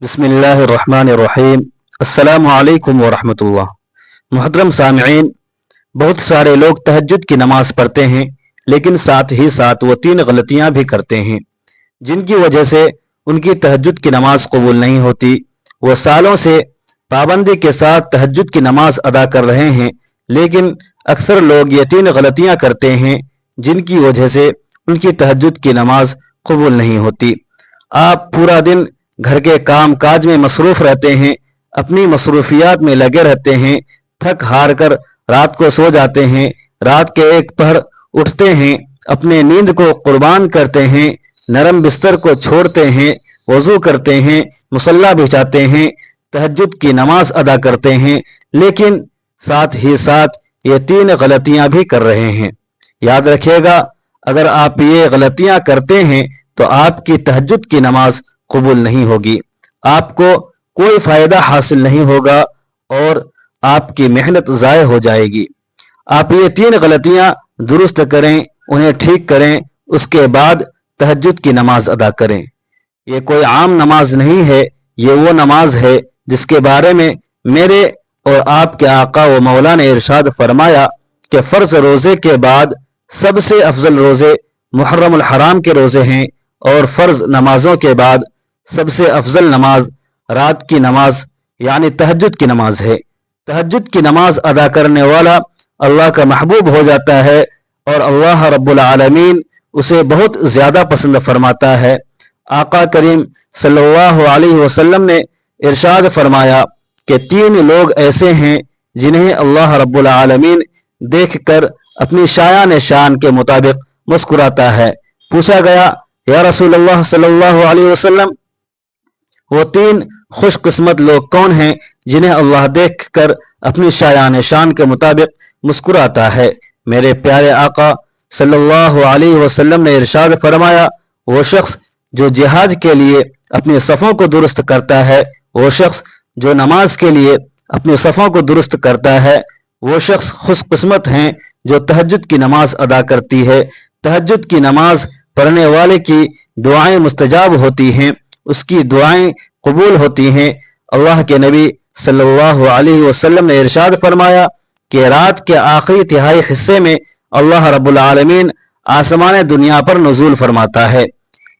बिस्मिल्लाहिर्रहमानिर्रहीम। अस्सलामुअलैकुम वरहमतुल्लाह। मुहतरम सामिईन, बहुत सारे लोग तहज्जुद की नमाज पढ़ते हैं, लेकिन साथ ही साथ वो तीन गलतियां भी करते हैं जिनकी वजह से उनकी तहज्जुद की नमाज कबूल नहीं होती। वो सालों से पाबंदी के साथ तहज्जुद की नमाज अदा कर रहे हैं, लेकिन अक्सर लोग ये तीन गलतियां करते हैं जिनकी वजह से उनकी तहज्जुद की नमाज कबूल नहीं होती। आप पूरा दिन घर के काम काज में मसरूफ़ रहते हैं, अपनी मसरूफियात में लगे रहते हैं, थक हार कर रात को सो जाते हैं, रात के एक पहर उठते हैं, अपने नींद को कुर्बान करते हैं, नरम बिस्तर को छोड़ते हैं, वज़ू करते हैं, मुसल्ला बिछाते हैं, तहज्जुद की नमाज अदा करते हैं, लेकिन साथ ही साथ ये तीन गलतियां भी कर रहे हैं। याद रखिएगा, अगर आप ये गलतियां करते हैं तो आपकी तहज्जुद की नमाज कबूल नहीं होगी, आपको कोई फ़ायदा हासिल नहीं होगा और आपकी मेहनत ज़ाय हो जाएगी। आप ये तीन गलतियां दुरुस्त करें, उन्हें ठीक करें, उसके बाद तहज्जुद की नमाज अदा करें। ये कोई आम नमाज नहीं है, ये वो नमाज है जिसके बारे में मेरे और आपके आका व मौला ने इरशाद फरमाया कि फ़र्ज रोज़े के बाद सबसे अफजल रोज़े मुहर्रमुल हराम के रोज़े हैं और फ़र्ज नमाजों के बाद सबसे अफजल नमाज रात की नमाज यानी तहज्जुद की नमाज है। तहज्जुद की नमाज अदा करने वाला अल्लाह का महबूब हो जाता है और अल्लाह रब्बुल आलमीन उसे बहुत ज़्यादा पसंद फरमाता है। आका करीम सल्लल्लाहु अलैहि वसल्लम ने इरशाद फरमाया कि तीन लोग ऐसे हैं जिन्हें अल्लाह रब्बुल आलमीन देख कर अपनी शायान शान के मुताबिक मुस्कुराता है। पूछा गया, या रसूल अल्लाह सल्लल्लाहु अलैहि वसल्लम, वो तीन खुशकिस्मत लोग कौन हैं जिन्हें अल्लाह देख कर अपनी शायान शान के मुताबिक मुस्कुराता है? मेरे प्यारे आका सल्लल्लाहु अलैहि वसल्लम ने इरशाद फरमाया, वो शख्स जो जिहाद के लिए अपनी सफ़ों को दुरुस्त करता है, वो शख्स जो नमाज के लिए अपनी सफ़ों को दुरुस्त करता है, वो शख्स खुशकिस्मत हैं जो तहज्जुद की नमाज अदा करती है। तहज्जुद की नमाज पढ़ने वाले की दुआएं मुस्तजाब होती हैं, उसकी दुआएं कबूल होती हैं। अल्लाह के नबी सल्लल्लाहु अलैहि वसल्लम ने इरशाद फरमाया कि रात के आखिरी तिहाई हिस्से में अल्लाह रब्बुल आलमीन आसमान दुनिया पर नुज़ूल फरमाता है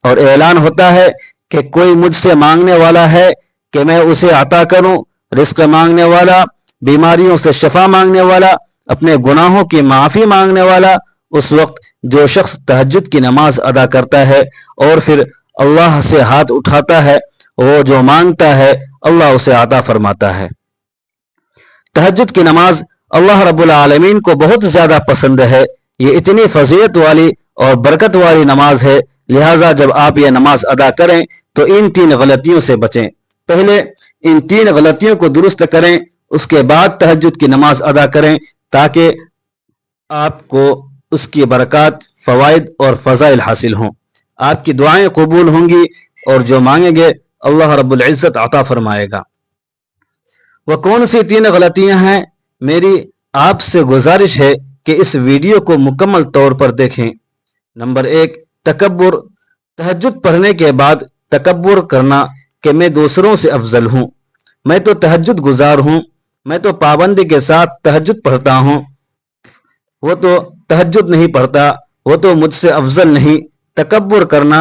और ऐलान होता है कि कोई मुझसे मांगने वाला है कि मैं उसे अता करूं। रिस्क मांगने वाला, बीमारियों से शफा मांगने वाला, अपने गुनाहों की माफ़ी मांगने वाला, उस वक्त जो शख्स तहज्जुद की नमाज अदा करता है और फिर अल्लाह से हाथ उठाता है, वो जो मांगता है अल्लाह उसे अता फरमाता है। तहज्जुद की नमाज अल्लाह रब्बुल आलमीन को बहुत ज़्यादा पसंद है। ये इतनी फजीलत वाली और बरकत वाली नमाज है, लिहाजा जब आप ये नमाज अदा करें तो इन तीन गलतियों से बचें। पहले इन तीन गलतियों को दुरुस्त करें, उसके बाद तहज्जुद की नमाज अदा करें ताकि आपको उसकी बरकत, फ़वाइद और फ़ज़ाइल हासिल हों। आपकी दुआएं कबूल होंगी और जो मांगेंगे अल्लाह रब्बुल इज़्ज़त अता फरमाएगा। वह कौन सी तीन गलतियां हैं? मेरी आपसे गुजारिश है कि इस वीडियो को मुकम्मल तौर पर देखें। नंबर एक, तकब्बुर। तहज्जुद पढ़ने के बाद तकब्बुर करना कि मैं दूसरों से अफजल हूं, मैं तो तहज्जुद गुजार हूं, मैं तो पाबंदी के साथ तहज्जुद पढ़ता हूं, वो तो तहज्जुद नहीं पढ़ता, वो तो मुझसे अफजल नहीं। तकब्बुर करना,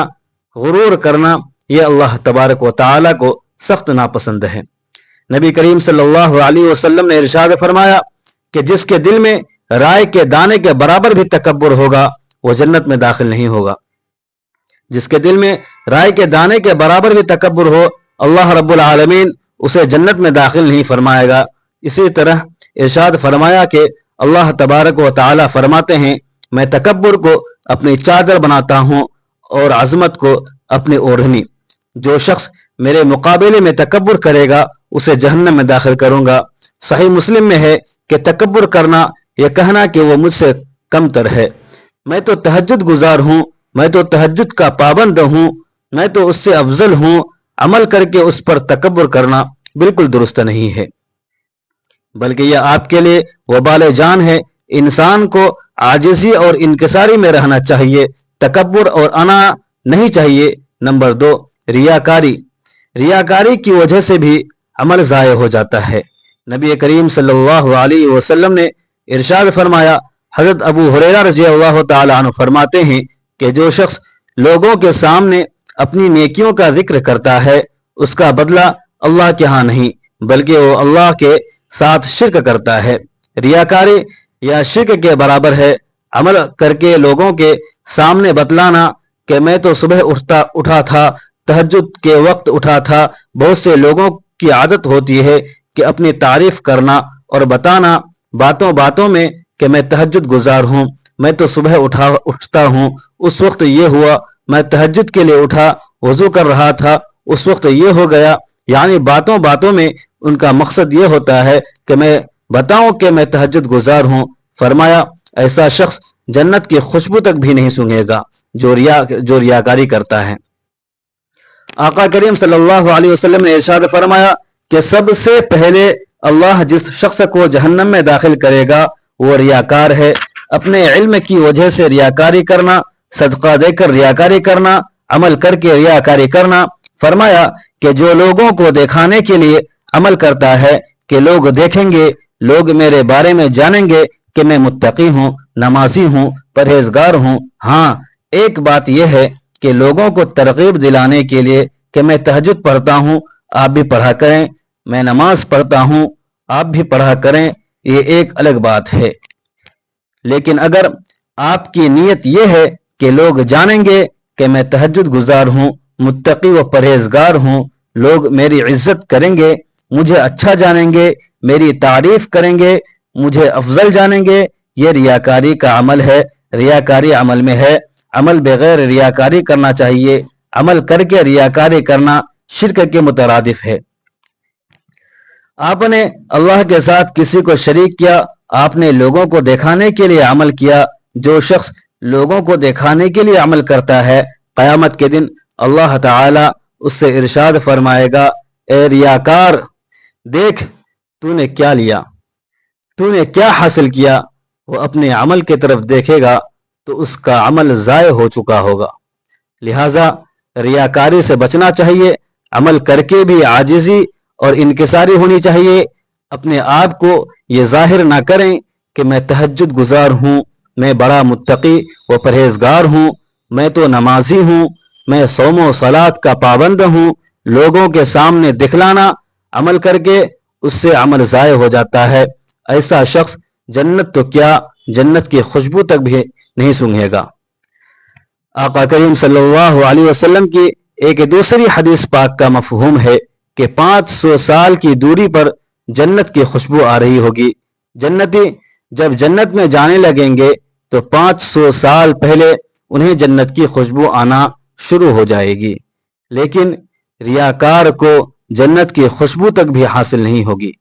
गुरूर करना, यह अल्लाह तबारक व तआला को सख्त नापसंद है। नबी करीम सल्लल्लाहु अलैहि वसल्लम ने इरशाद फरमाया कि जिसके दिल में राय के दाने के बराबर भी तकब्बुर होगा वो जन्नत में दाखिल नहीं होगा। जिसके दिल में राय के दाने के बराबर भी तकब्बुर हो, अल्लाह रब्बुल आलमीन उसे जन्नत में दाखिल नहीं फरमाएगा। इसी तरह इरशाद फरमाया कि अल्लाह तबारक व तआला फरमाते हैं, मैं तकब्बुर को अपनी चादर बनाता हूँ और अजमत को अपनी ओढ़नी। जो शख्स मेरे मुकाबले में तकब्बुर करेगा उसे जहन्नम में दाखिल करूंगा। सही मुस्लिम में है कि तकब्बुर करना यह कहना कि वो मुझसे कमतर है, मैं तो तहज्जुद गुजार हूँ, मैं तो तहज्जुद का पाबंद हूँ, मैं तो उससे अफजल हूँ। अमल करके उस पर तकब्बुर करना बिल्कुल दुरुस्त नहीं है, बल्कि यह आपके लिए वबाल जान है। इंसान को आजिज़ी और इनकिसारी में रहना चाहिए, तकब्बुर और अना नहीं चाहिए। नंबर दो, रियाकारी। रियाकारी की वजह से भी अमल ज़ाय हो जाता है। नबी करीम सल्लल्लाहु अलैहि वसल्लम ने इरशाद फरमाया, हज़रत अबू हुरैरा रज़ी अल्लाह तआला अन्हु फरमाते हैं कि जो शख्स लोगों के सामने अपनी नेकियों का जिक्र करता है, उसका बदला अल्लाह के यहाँ नहीं बल्कि वो अल्लाह के साथ शिरक करता है। रियाकारी या शिरक के बराबर है अमल करके लोगों के सामने बतलाना कि मैं तो सुबह उठा था, तहज्जुद के वक्त उठा था। बहुत से लोगों की आदत होती है कि अपनी तारीफ करना और बताना बातों बातों में कि मैं तहज्जुद गुजार हूँ, मैं तो सुबह उठता हूँ, उस वक्त ये हुआ, मैं तहज्जुद के लिए उठा, वजू कर रहा था, उस वक्त ये हो गया। यानी बातों बातों में उनका मकसद ये होता है कि मैं बताऊं कि मैं तहज्जुद गुजार हूँ। फरमाया ऐसा शख्स जन्नत की खुशबू तक भी नहीं सूंघेगा जो रियाकारी करता है। आका करीम सल्लल्लाहु अलैहि वसल्लम ने इरशाद फरमाया कि सबसे पहले अल्लाह जिस शख्स को जहन्नम में दाखिल करेगा वो रियाकार है। अपने इल्म की वजह से रियाकारी करना, सदका देकर रियाकारी करना, अमल करके रियाकारी करना। फरमाया कि जो लोगों को दिखाने के लिए अमल करता है कि लोग देखेंगे, लोग मेरे बारे में जानेंगे कि मैं मुत्तकी हूँ, नमाजी हूँ, परहेजगार हूँ। हाँ, एक बात यह है कि लोगों को तरगीब दिलाने के लिए कि मैं तहज्जुद पढ़ता हूँ, आप भी पढ़ा करें, मैं नमाज पढ़ता हूँ, आप भी पढ़ा करें, ये एक अलग बात है। लेकिन अगर आपकी नीयत यह है कि लोग जानेंगे कि मैं तहज्जुद गुजार हूँ, मुत्तकी व परहेजगार हूँ, लोग मेरी इज्जत करेंगे, मुझे अच्छा जानेंगे, मेरी तारीफ करेंगे, मुझे अफजल जानेंगे, ये रियाकारी का अमल है। रियाकारी अमल में है। अमल बगैर रियाकारी करना चाहिए, अमल करके रियाकारी करना शिर्क के मुतरादिफ है। आपने अल्लाह के साथ किसी को शरीक किया, आपने लोगों को दिखाने के लिए अमल किया। जो शख्स लोगों को दिखाने के लिए अमल करता है, क़यामत के दिन अल्लाह ताला उससे इरशाद फरमाएगा, ए रियाकार, देख तूने क्या लिया, तूने क्या हासिल किया। वो अपने अमल की तरफ देखेगा तो उसका अमल ज़ाय हो चुका होगा। लिहाजा रियाकारी से बचना चाहिए। अमल करके भी आजिज़ी और इनकिसारी होनी चाहिए। अपने आप को ये जाहिर ना करें कि मैं तहज्जुद गुजार हूँ, मैं बड़ा मुत्तकी व परहेजगार हूँ, मैं तो नमाजी हूँ, मैं सौम सलात का पाबंद हूँ। लोगों के सामने दिखलाना अमल करके उससे अमल ज़ाय हो जाता है। ऐसा शख्स जन्नत तो क्या, जन्नत की खुशबू तक भी नहीं सूंघेगा। आका करीम सल्लल्लाहु अलैहि वसल्लम की एक दूसरी हदीस पाक का मफहूम है कि 500 साल की दूरी पर जन्नत की खुशबू आ रही होगी। जन्नती जब जन्नत में जाने लगेंगे तो 500 साल पहले उन्हें जन्नत की खुशबू आना शुरू हो जाएगी, लेकिन रियाकार को जन्नत की खुशबू तक भी हासिल नहीं होगी।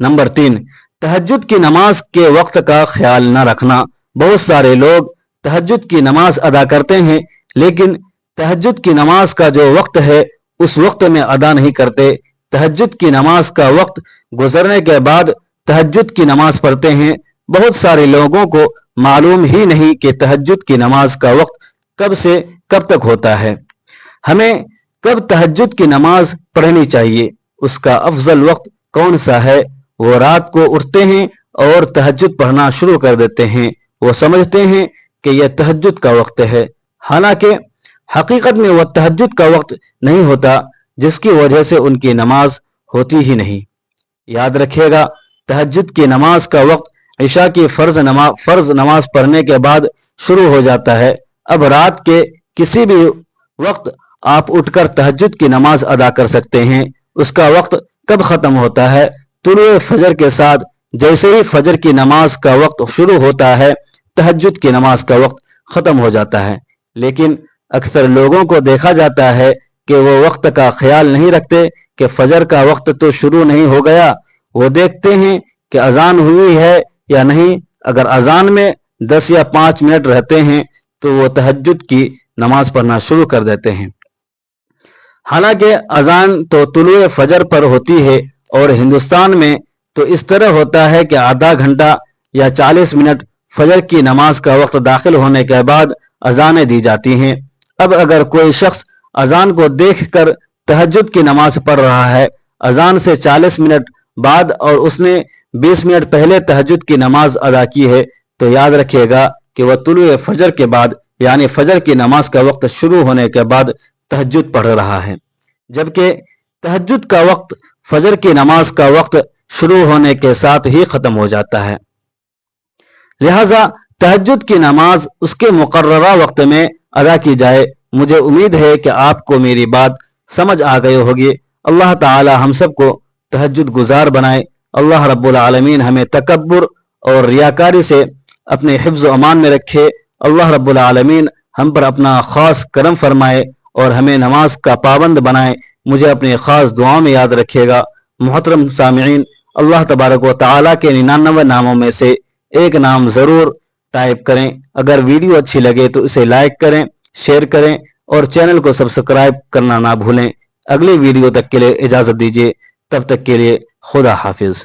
नंबर 3, तहज्जुद की नमाज के वक्त का ख्याल न रखना। बहुत सारे लोग तहज्जुद की नमाज अदा करते हैं, लेकिन तहज्जुद की नमाज का जो वक्त है उस वक्त में अदा नहीं करते। तहज्जुद की नमाज का वक्त गुजरने के बाद तहज्जुद की नमाज पढ़ते हैं। बहुत सारे लोगों को मालूम ही नहीं कि तहज्जुद की नमाज का वक्त कब से कब तक होता है। हमें कब तहज्जुद की नमाज पढ़नी चाहिए, उसका अफजल वक्त कौन सा है। वो रात को उठते हैं और तहज्जुद पढ़ना शुरू कर देते हैं। वो समझते हैं कि यह तहज्जुद का वक्त है, हालांकि हकीकत में वह तहज्जुद का वक्त नहीं होता, जिसकी वजह से उनकी नमाज होती ही नहीं। याद रखिएगा, तहज्जुद की नमाज का वक्त इशा की फर्ज नमाज पढ़ने के बाद शुरू हो जाता है। अब रात के किसी भी वक्त आप उठकर तहज्जुद की नमाज अदा कर सकते हैं। उसका वक्त कब खत्म होता है? तुलुए फजर के साथ। जैसे ही फजर की नमाज का वक्त शुरू होता है, तहज्जुद की नमाज का वक्त खत्म हो जाता है। लेकिन अक्सर लोगों को देखा जाता है कि वो वक्त का ख्याल नहीं रखते कि फजर का वक्त तो शुरू नहीं हो गया। वो देखते हैं कि अजान हुई है या नहीं। अगर अजान में 10 या 5 मिनट रहते हैं तो वो तहज्जुद की नमाज पढ़ना शुरू कर देते हैं। हालांकि अजान तो तुलुए फजर पर होती है और हिंदुस्तान में तो इस तरह होता है कि आधा घंटा या 40 मिनट फजर की नमाज का वक्त दाखिल होने के बाद अजानें दी जाती हैं। अब अगर कोई शख्स अजान को देखकर तहज्जुद की नमाज पढ़ रहा है अजान से 40 मिनट बाद और उसने 20 मिनट पहले तहज्जुद की नमाज अदा की है तो याद रखिएगा कि वह तुलुए फजर के बाद यानी फजर की नमाज का वक्त शुरू होने के बाद तहज्जुद पढ़ रहा है, जबकि तहज्जुद का वक्त फजर की नमाज का वक्त शुरू होने के साथ ही ख़त्म हो जाता है। लिहाजा तहज्जुद की नमाज उसके मुकर्ररा वक्त में अदा की जाए। मुझे उम्मीद है कि आपको मेरी बात समझ आ गई होगी। अल्लाह ताला हम सबको तहज्जुद गुजार बनाए। अल्लाह रब्बुल आलमीन हमें तकब्बुर और रियाकारी से अपने हिफ्ज़ व अमान में रखे। अल्लाह रब्बुल आलमीन हम पर अपना ख़ास करम फरमाए और हमें नमाज का पाबंद बनाए। मुझे अपनी ख़ास दुआओं में याद रखिएगा। मोहतरम सामिईन, अल्लाह तबारक व तआला के 99 नामों में से एक नाम ज़रूर टाइप करें। अगर वीडियो अच्छी लगे तो इसे लाइक करें, शेयर करें और चैनल को सब्सक्राइब करना ना भूलें। अगली वीडियो तक के लिए इजाज़त दीजिए। तब तक के लिए खुदा हाफिज़।